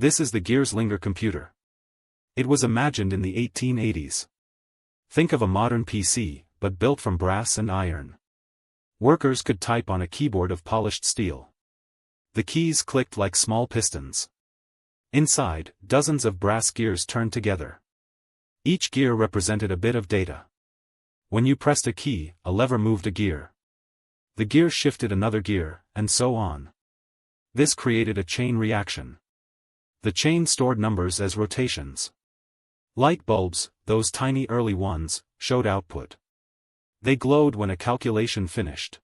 This is the Gearslinger Computer. It was imagined in the 1880s. Think of a modern PC, but built from brass and iron. Workers could type on a keyboard of polished steel. The keys clicked like small pistons. Inside, dozens of brass gears turned together. Each gear represented a bit of data. When you pressed a key, a lever moved a gear. The gear shifted another gear, and so on. This created a chain reaction. The chain stored numbers as rotations. Light bulbs, those tiny early ones, showed output. They glowed when a calculation finished.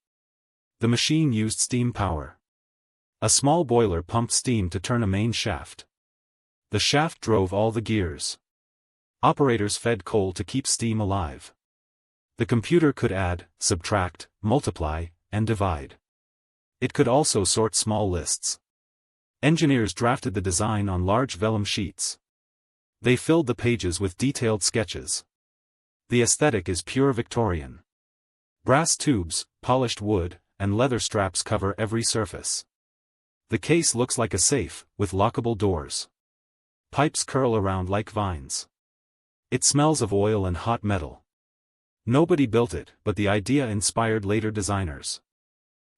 The machine used steam power. A small boiler pumped steam to turn a main shaft. The shaft drove all the gears. Operators fed coal to keep steam alive. The computer could add, subtract, multiply, and divide. It could also sort small lists. Engineers drafted the design on large vellum sheets. They filled the pages with detailed sketches. The aesthetic is pure Victorian. Brass tubes, polished wood, and leather straps cover every surface. The case looks like a safe, with lockable doors. Pipes curl around like vines. It smells of oil and hot metal. Nobody built it, but the idea inspired later designers.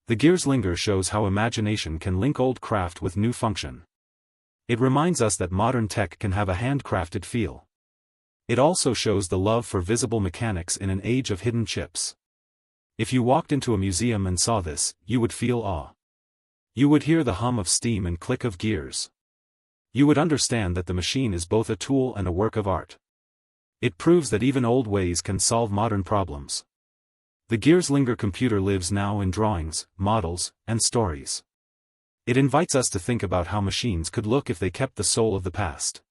The Gearslinger shows how imagination can link old craft with new function. It reminds us that modern tech can have a handcrafted feel. It also shows the love for visible mechanics in an age of hidden chips. If you walked into a museum and saw this, you would feel awe. You would hear the hum of steam and click of gears. You would understand that the machine is both a tool and a work of art. It proves that even old ways can solve modern problems. The Gearslinger Computer lives now in drawings, models, and stories. It invites us to think about how machines could look if they kept the soul of the past.